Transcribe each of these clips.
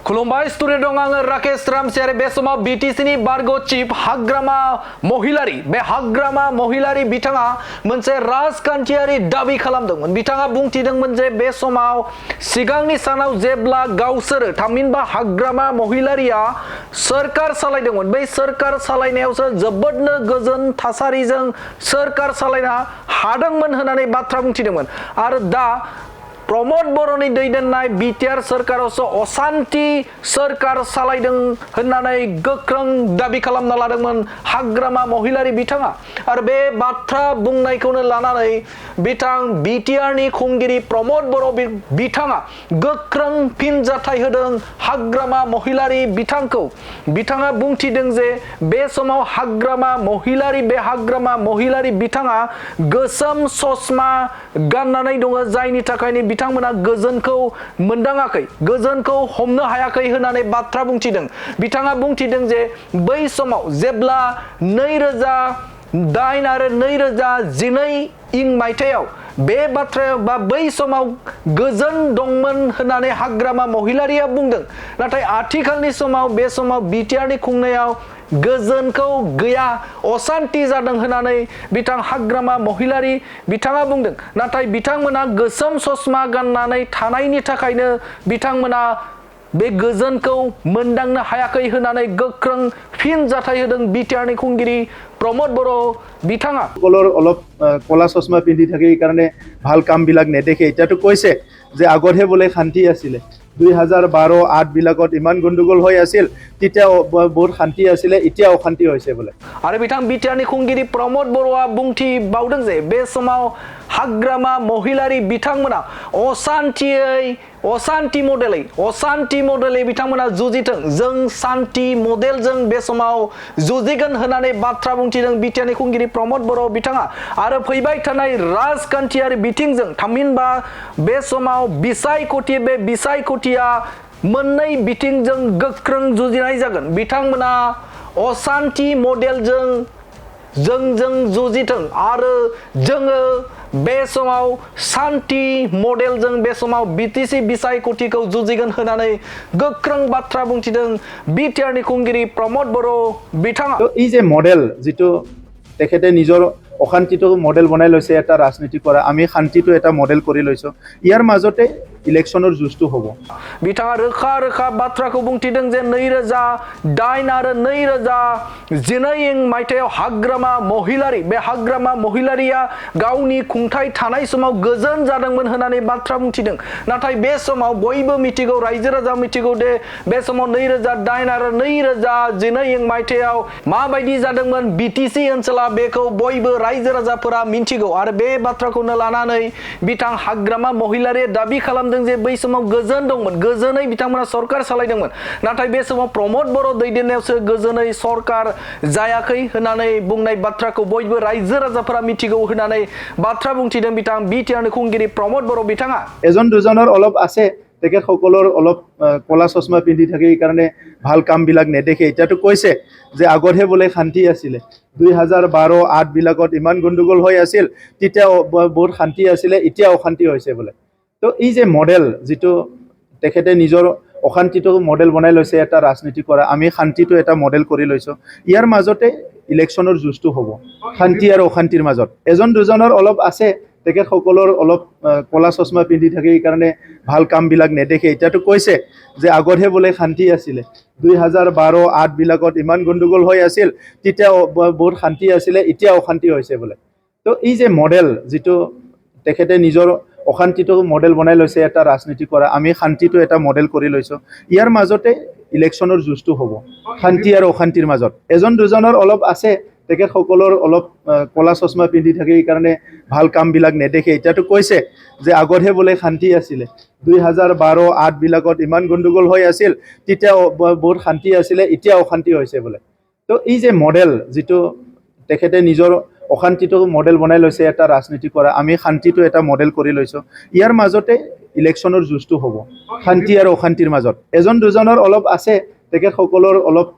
खुलुमबाय स्टुडिअ दं आङो राकेश रामसियारि बे समाव बिटिसिनि बारग' चिफ हाग्रामा महिलारि बे हाग्रामा महिलारि बिथाङा मोनसे राजखान्थियारि दाबि खालामदोंमोन। बिथाङा बुंथिदोंमोन जे बे समाव सिगांनि सानाव जेब्ला गावसोरो थामहिनबा हाग्रामा महिलारिया सोरखार सालायदोंमोन बै सोरखार सालायनायावसो जोबोदनो गोजोन थासारिजों सोरखार सालायनो हादोंमोन होननानै बाथ्रा बुंथिदोंमोन। आरो दा प्रमोद बर'नि दैदेननाय बिटिआर सोरखारावसो असान्ति सोरखार सालायदों होननानै गोख्रों दाबि खालामना लादोंमोन हाग्रामा महिलारि बिथाङा। आरो बे बाथ्रा बुंनायखौनो लानानै बिथां बिटिआरनि खुंगिरि प्रमोद बर' बिथाङा गोख्रों फिनजाथाय होदों हाग्रामा महिलारि बिथांखौ। बिथाङा बुंथिदों जे बे समाव हाग्रामा महिलारि बिथाङा गोसोम ससमा गाननानै दङ, जायनि थाखायनो बिथांमोना गोजोनखौ मोनदाङाखै, गोजोनखौ हमनो हायाखै होननानै बाथ्रा बुंथिदों। बिथाङा बुंथिदों जे बै समाव जेब्ला 2008 आरो 2012 मायथाइयाव बे बाथ्रायाव बा बै समाव गोजोन दंमोन होननानै हाग्रामा महिलारिया बुंदों। नाथाय आथिखालनि समाव बे समाव बिटिआरनि खुंनायाव गोजोनखौ गैया, असान्ति जादों होननानै बिथां हाग्रामा महिलारि बिथाङा बुंदों। नाथाय बिथांमोना गोसोम ससमा गाननानै थानायनि थाखायनो बिथांमोना बे गोजोनखौ मोनदांनो हायाखै होननानै गोख्रों फिनजाथाय होदों बिटिआरनि खुंगिरि प्रमोद बर' बिथाङा। অলপ কলা চশমা পিন্ধি থাকে এই কাৰণে ভাল কামবিলাক নেদেখে। এতিয়াতো কৈছে যে আগতহে বোলে শান্তি আছিলে, 2012-08 বিলাকত ইমান গণ্ডগোল হৈ আছিল, তেতিয়া বহুত শান্তি আছিলে, এতিয়া অশান্তি হৈছে বোলে। आरो बिथां बिटिआरनि खुंगिरि प्रमोद बर'आ बुंथिबावदों जे बे समाव हाग्रामा महिलारि बिथांमोना असान्ति मडेलै बिथांमोना जुजिथों, जों सान्ति मडेलजों बे समाव जुजिगोन होननानै बाथ्रा बुंथिदों बिटिआरनि खुंगिरि प्रमोद बर' बिथाङा। आरो फैबाय थानाय राजखान्थियारि बिथिंजों थामहिनबा बे समाव बिसायख'थिया मोननै बिथिंजों गोख्रों जुजिनाय जागोन। बिथांमोना असान्ति मडेलजों जों जुजिथों आरो जोङो बे समाव सान्ति मडेलजों बे समाव बिटिसि बिसायख'थिखौ जुजिगोन होननानै गोख्रों बाथ्रा बुंथिदों बिटिआरनि खुंगिरि प्रमोद बर' बिथाङा। এই যে মডেল যিটো তেখেতে নিজৰ অশান্তিটো মডেল বনাই লৈছে এটা ৰাজনীতি কৰা, আমি শান্তিটো এটা মডেল কৰি লৈছো, ইয়াৰ মাজতে ইলেকশ্যনৰ যুঁজটো হ'ব। बिथाङा रोखा बाथ्राखौ बुंथिदों जे 2008 आरो 2012 मायथाइयाव हाग्रामा महिलारिया गावनि खुंथाय थानाय समाव गोजोन जादोंमोन होननानै बाथ्रा बुंथिदों। नाथाय बे समाव बयबो मिथिगौ, रायजो राजा मिथिगौ दे बे समाव 2008 आरो 2012 मायथाइयाव माबायदि जादोंमोन बिटिसि ओनसोला, बेखौ बयबो रायजो राजाफोरा मिथिगौ। आरो बे बाथ्राखौनो लानानै बिथां हाग्रामा महिलारिया दाबि खालामदों जे बै समाव गोजोन दंमोन, गोजोनै बिथांमोना सरकार सालायदोंमन। नाथाय बे समाव प्रमोद बर' दैदेननायावसो गोजोनै सरकार जायाखै होननानै बुंनाय बाथ्राखौ बयबो रायजो राजाफोरा मिथिगौ होननानै बाथ्रा बुंथिदों बिथां बिटिआरनि खुंगिरि प्रमोद बर' बिथाङा। এজন দুজনৰ অলপ আছে, তেখেতসকলৰ অলপ কলা চশমা পিন্ধি থাকে এই কাৰণে ভাল কামবিলাক নেদেখে। এতিয়াতো কৈছে যে আগতহে বোলে শান্তি আছিলে, 2012-08 বিলাকত ইমান গণ্ডগোল হৈ আছিল, তেতিয়া বহুত শান্তি আছিলে, এতিয়া অশান্তি হৈছে বোলে। তো এই যে মডেল যিটো তেখেতে নিজৰ অশান্তিটো মডেল বনাই লৈছে এটা ৰাজনীতি কৰা, আমি শান্তিটো এটা মডেল কৰি লৈছো, ইয়াৰ মাজতে ইলেকশ্যনৰ যুঁজটো হ'ব শান্তি আৰু অশান্তিৰ মাজত। এজন দুজনৰ অলপ আছে, তেখেতসকলৰ অলপ কলা চশমা পিন্ধি থাকে এই কাৰণে ভাল কামবিলাক নেদেখে। এতিয়াতো কৈছে যে আগতহে বোলে শান্তি আছিলে, 2012-08 বিলাকত ইমান গণ্ডগোল হৈ আছিল, তেতিয়া বহুত শান্তি আছিলে, এতিয়া অশান্তি হৈছে বোলে। তো এই যে মডেল যিটো তেখেতে নিজৰ অশান্তিটো মডেল বনাই লৈছে এটা ৰাজনীতি কৰা, আমি শান্তিটো এটা মডেল কৰি লৈছো, ইয়াৰ মাজতে ইলেকশ্যনৰ যুঁজটো হ'ব শান্তি আৰু অশান্তিৰ মাজত। এজন দুজনৰ অলপ আছে, তেখেতসকলৰ অলপ কলা চশমা পিন্ধি থাকে এই কাৰণে ভাল কামবিলাক নেদেখে। এতিয়াতো কৈছে যে আগতহে বোলে শান্তি আছিলে, 2012-08 বিলাকত ইমান গণ্ডগোল হৈ আছিল, তেতিয়া বহুত শান্তি আছিলে, এতিয়া অশান্তি হৈছে বোলে। তো এই যে মডেল যিটো তেখেতে নিজৰ অশান্তিটো মডেল বনাই লৈছে এটা ৰাজনীতি কৰা, আমি শান্তিটো এটা মডেল কৰি লৈছো, ইয়াৰ মাজতে ইলেকশ্যনৰ যুঁজটো হ'ব শান্তি আৰু অশান্তিৰ মাজত। এজন দুজনৰ অলপ আছে, তেখেতসকলৰ অলপ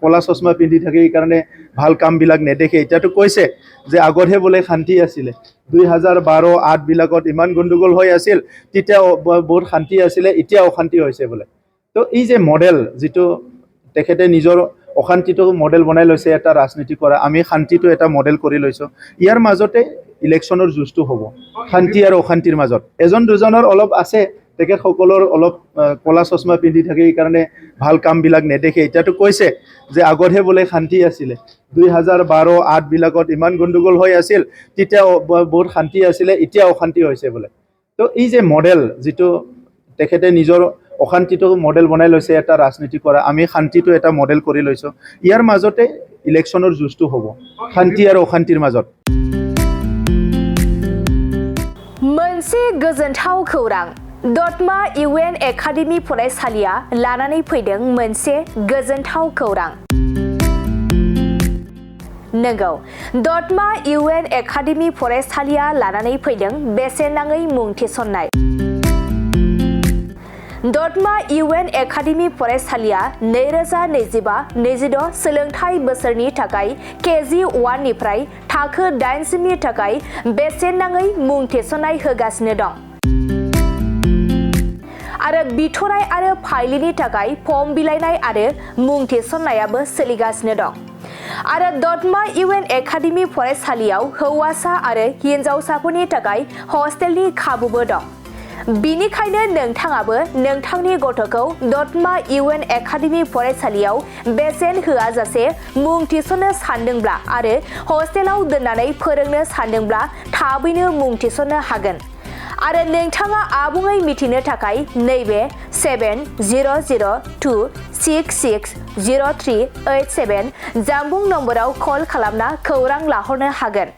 কলা চশমা পিন্ধি থাকে এই কাৰণে ভাল কামবিলাক নেদেখে। এতিয়াতো কৈছে যে আগতহে বোলে শান্তি আছিলে, 2012-08 বিলাকত ইমান গণ্ডগোল হৈ আছিল, তেতিয়া বহুত শান্তি আছিলে, এতিয়া অশান্তি হৈছে বোলে। তো এই যে মডেল যিটো তেখেতে নিজৰ অশান্তিটো মডেল বনাই লৈছে এটা ৰাজনীতি কৰা, আমি শান্তিটো এটা মডেল কৰি লৈছোঁ। ইয়াৰ মাজতে ইলেকশ্যনৰ যুঁজটো হ'ব শান্তি আৰু অশান্তিৰ মাজত। এজন দুজনৰ অলপ আছে, তেখেতসকলৰ অলপ ক'লা চশমা পিন্ধি থাকে, এইকাৰণে ভাল কামবিলাক নেদেখে। এতিয়াতো কৈছে যে আগতহে বোলে শান্তি আছিলে, 2012-08 বিলাকত ইমান গণ্ডগোল হৈ আছিল, তেতিয়া বহুত শান্তি আছিলে, এতিয়া অশান্তি হৈছে বোলে। তো এই যে মডেল যিটো তেখেতে নিজৰ অশান্তিটো মডেল বনাই লৈছে এটা ৰাজনীতি কৰা, আমি শান্তিটো এটা মডেল কৰি লৈছোঁ। ইয়াৰ মাজতে ইলেকশ্যনৰ যুঁজটো হ'ব শান্তি আৰু অশান্তিৰ মাজত। मोनसे गोजोनथाव खौरां दतमा इउएन एकाडेमि फरायसालिया लानानै फैदों मोनसे गोजोनथाव खौरां। नंगौ, दतमा इउएन एकाडेमि फरायसालिया लानानै फैदों बेसेन नाङै मुं थिसननाय। दतमा इउएन एकाडेमि फरायसालिया 2025-26 सोलोंथाइ बोसोरनि थाखाय केजि 1 निफ्राय थाखो 8 सिमनि थाखाय बेसेन नाङै मुं थिसननाय होगासिनो दं। आरो बिथराय आरो फाइलिनि थाखाय फर्म बिलाइनाय आरो मुं थिसननायाबो सोलिगासिनो दं। आरो दतमा इउएन एकाडेमि फरायसालियाव हौवासा आरो हिनजावसाफोरनि थाखाय हस्टेलनि खाबुबो दं। बिनिखायनो नोंथाङाबो नोंथांनि गथ'खौ दतमा इउएन एकाडेमि फरायसालियाव बेसेन होआजासे मुं थिसननो सानदोंब्ला आरो हस्टेलाव दोननानै फोरोंनो सानदोंब्ला थाबैनो मुं थिसननो हागोन। आरो नोंथाङा आबुङै मिथिनो थाखाय नैबे 7002660387 जानबुं नम्बराव कल खालामना खौरां लाहरनो हागोन।